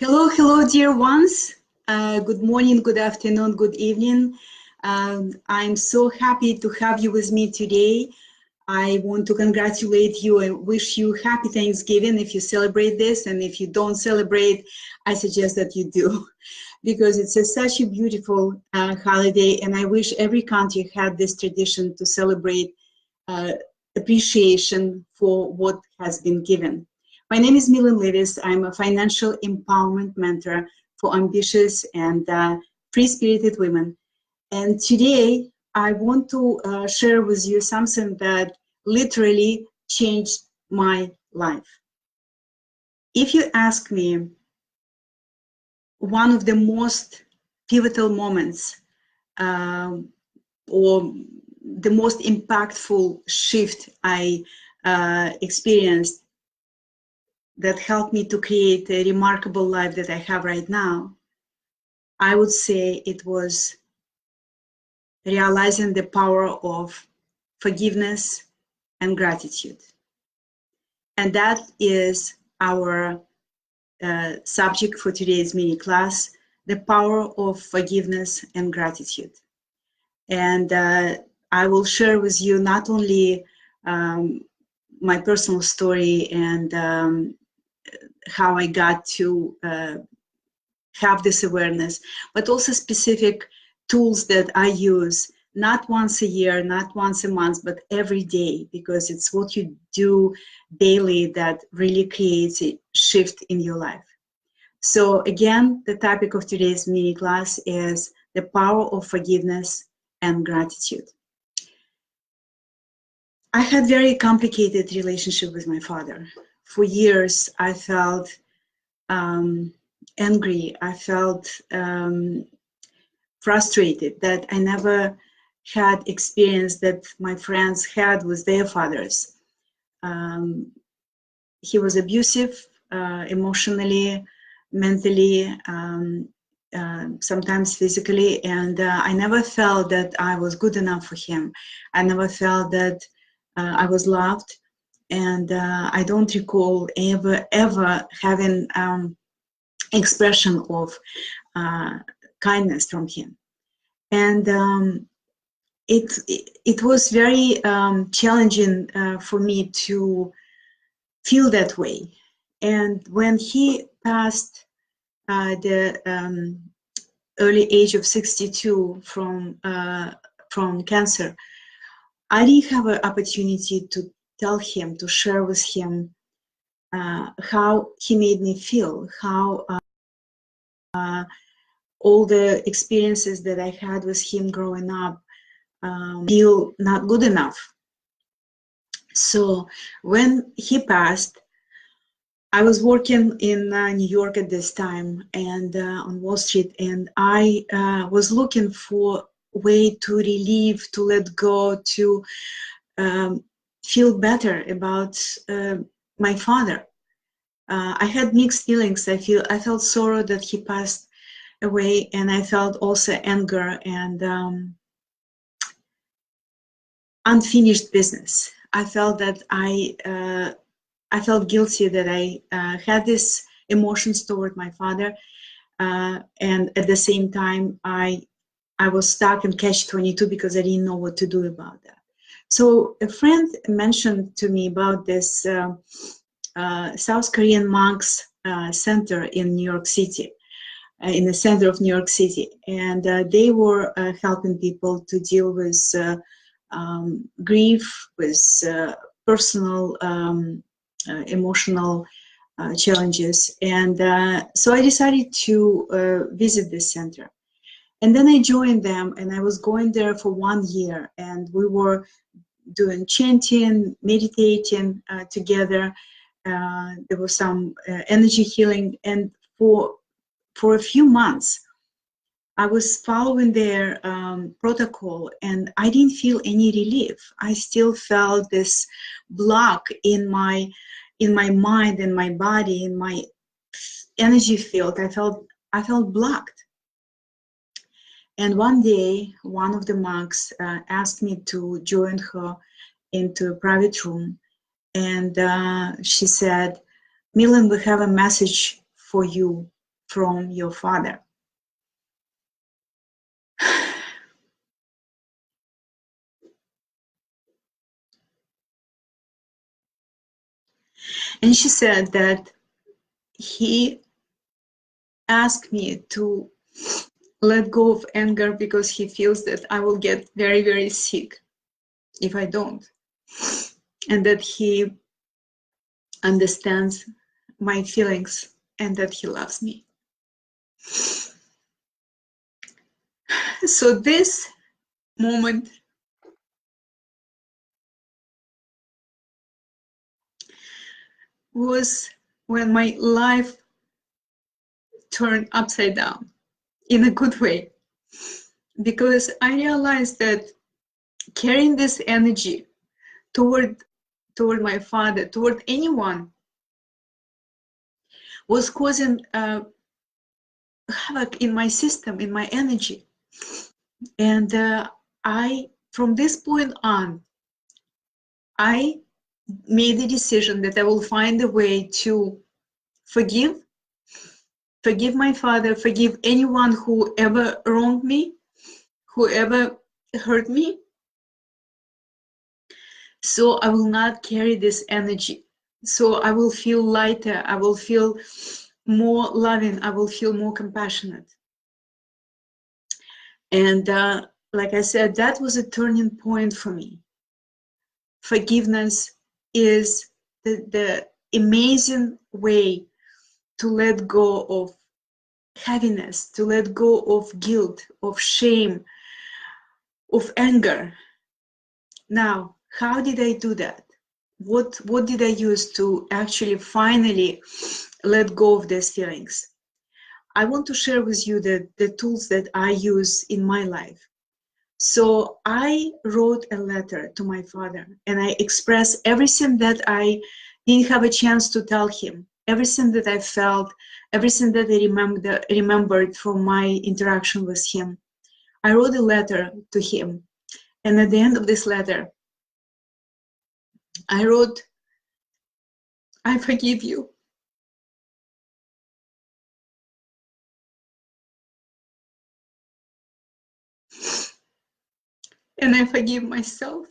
Hello, hello, dear ones. Good morning, good afternoon, good evening. I'm so happy to have you with me today. I want to congratulate you and wish you happy Thanksgiving if you celebrate this. And if you don't celebrate, I suggest that you do, because it's such a beautiful holiday. And I wish every country had this tradition to celebrate appreciation for what has been given. My name is Millen Livis. I'm a financial empowerment mentor for ambitious and free-spirited women. And today, I want to share with you something that literally changed my life. If you ask me, one of the most pivotal moments or the most impactful shift I experienced that helped me to create a remarkable life that I have right now, I would say it was realizing the power of forgiveness and gratitude. And that is our subject for today's mini class, the power of forgiveness and gratitude. And I will share with you not only my personal story and how I got to have this awareness, but also specific tools that I use, not once a year, not once a month, but every day, because it's what you do daily that really creates a shift in your life. So again, the topic of today's mini class is the power of forgiveness and gratitude. I had very complicated relationship with my father. For years, I felt angry. I felt frustrated that I never had experience that my friends had with their fathers. He was abusive emotionally, mentally, sometimes physically, and I never felt that I was good enough for him. I never felt that I was loved, and I don't recall ever having expression of kindness from him. And it was very challenging for me to feel that way. And when he passed the early age of 62 from cancer, I didn't have an opportunity to tell him, to share with him how he made me feel, how all the experiences that I had with him growing up feel not good enough. So when he passed, I was working in New York at this time and on Wall Street, and I was looking for a way to relieve, to let go, to feel better about my father. I had mixed feelings. I felt sorrow that he passed away, and I felt also anger and unfinished business. I felt that I felt guilty that I had these emotions toward my father, and at the same time I was stuck in catch-22 because I didn't know what to do about that. So a friend mentioned to me about this South Korean monks center in New York City, in the center of New York City, and they were helping people to deal with grief, with personal emotional challenges. And so I decided to visit this center. And then I joined them, and I was going there for 1 year, and we were doing chanting, meditating together. There was some energy healing, and for a few months, I was following their protocol, and I didn't feel any relief. I still felt this block in my mind, in my body, in my energy field. I felt blocked. And one day, one of the monks asked me to join her into a private room, and she said, "Millen, we have a message for you. from your father. And she said that he asked me to let go of anger because he feels that I will get very, very sick if I don't. And that he understands my feelings and that he loves me. So this moment was when my life turned upside down in a good way, because I realized that carrying this energy toward my father, toward anyone, was causing havoc in my system, in my energy. And from this point on, I made the decision that I will find a way to forgive my father, forgive anyone who ever wronged me, who ever hurt me. So I will not carry this energy. So I will feel lighter, I will feel more loving, I will feel more compassionate. And like I said, that was a turning point for me. Forgiveness is the amazing way to let go of heaviness, to let go of guilt, of shame, of anger. Now, how did I do that? What did I use to actually finally let go of these feelings? I want to share with you the tools that I use in my life. So I wrote a letter to my father and I expressed everything that I didn't have a chance to tell him, everything that I felt, everything that I remembered from my interaction with him. I wrote a letter to him, and at the end of this letter, I wrote, "I forgive you. And I forgive myself."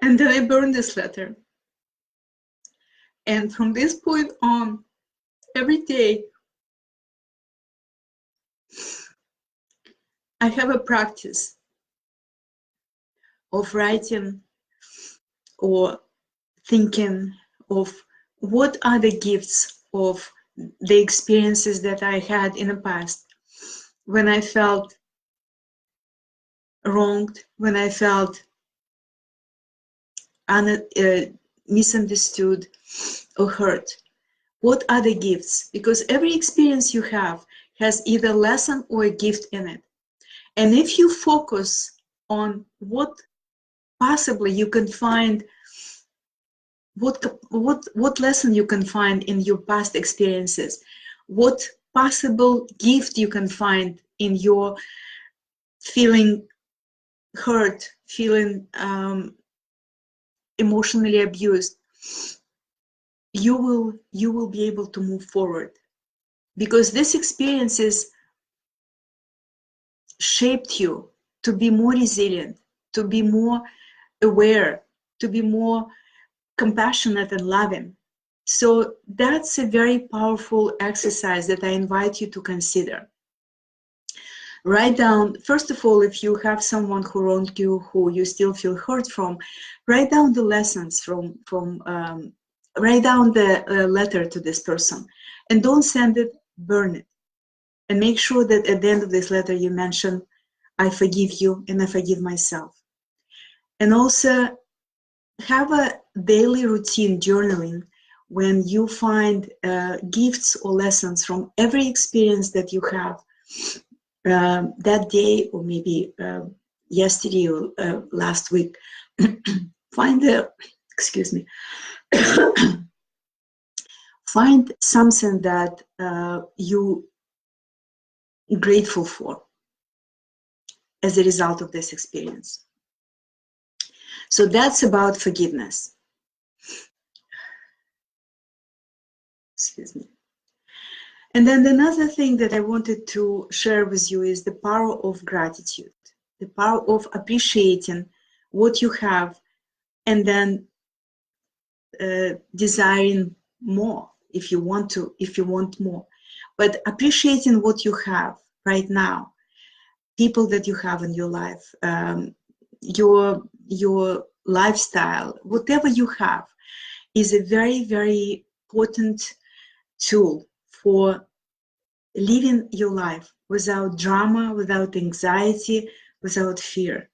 And then I burned this letter. And from this point on, every day, I have a practice of writing or thinking of what are the gifts of the experiences that I had in the past when I felt wronged, when I felt misunderstood or hurt. What are the gifts? Because every experience you have has either a lesson or a gift in it. And if you focus on what possibly you can find, what lesson you can find in your past experiences, what possible gift you can find in your feeling hurt, feeling emotionally abused, you will be able to move forward, because these experiences shaped you to be more resilient, to be more aware, to be more compassionate and loving. So that's a very powerful exercise that I invite you to consider. Write down, first of all, if you have someone who wronged you, who you still feel hurt from, write down the lessons write down the letter to this person, and don't send it, burn it. And make sure that at the end of this letter you mention, "I forgive you and I forgive myself." And also have a daily routine journaling when you find gifts or lessons from every experience that you have that day, or maybe yesterday or last week. Find find something that you grateful for as a result of this experience. So that's about forgiveness. Excuse me. And then another thing that I wanted to share with you is the power of gratitude, the power of appreciating what you have and then desiring more if you want more. But appreciating what you have right now, people that you have in your life, your lifestyle, whatever you have, is a very, very important tool for living your life without drama, without anxiety, without fear.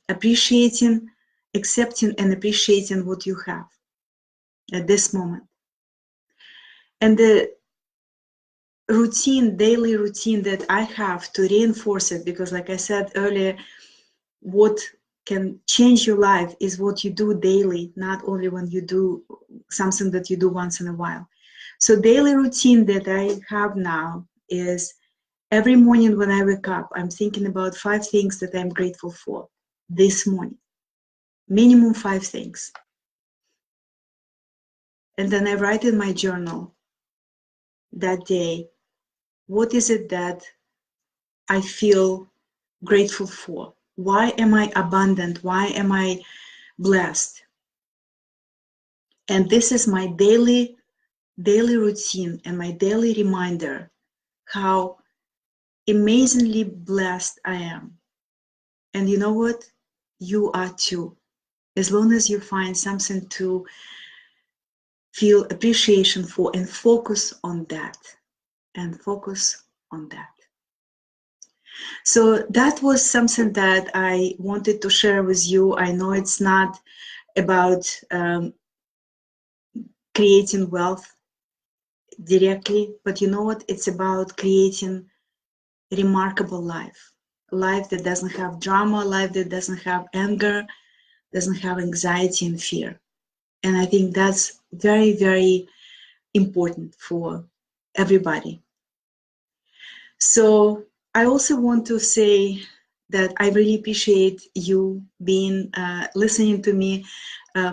Appreciating, accepting and appreciating what you have at this moment. And the daily routine that I have to reinforce it, because like I said earlier, what can change your life is what you do daily, not only when you do something that you do once in a while. So daily routine that I have now is every morning when I wake up, I'm thinking about 5 things that I'm grateful for this morning. Minimum 5 things. And then I write in my journal that day, what is it that I feel grateful for? Why am I abundant? Why am I blessed? And this is my daily routine and my daily reminder how amazingly blessed I am. And you know what? You are too. As long as you find something to feel appreciation for and focus on that. And focus on that. So that was something that I wanted to share with you. I know it's not about creating wealth directly, but you know what? It's about creating a remarkable life. A life that doesn't have drama, a life that doesn't have anger, doesn't have anxiety and fear. And I think that's very, very important for everybody. So I also want to say that I really appreciate you being listening to me,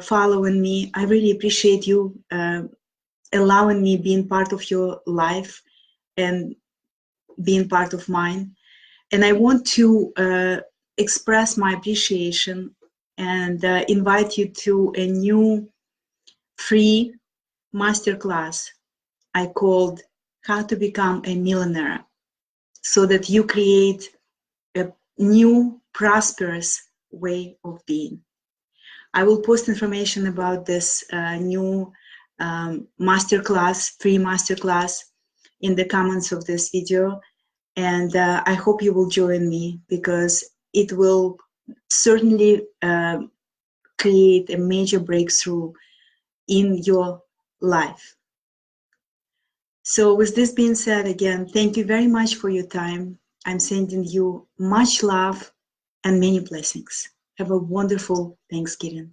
following me. I really appreciate you allowing me being part of your life and being part of mine. And I want to express my appreciation and invite you to a new free masterclass I called How to Become a Millionaire, so that you create a new prosperous way of being. I will post information about this new masterclass, free masterclass, in the comments of this video. And I hope you will join me, because it will certainly create a major breakthrough in your life. So with this being said, again, thank you very much for your time. I'm sending you much love and many blessings. Have a wonderful Thanksgiving.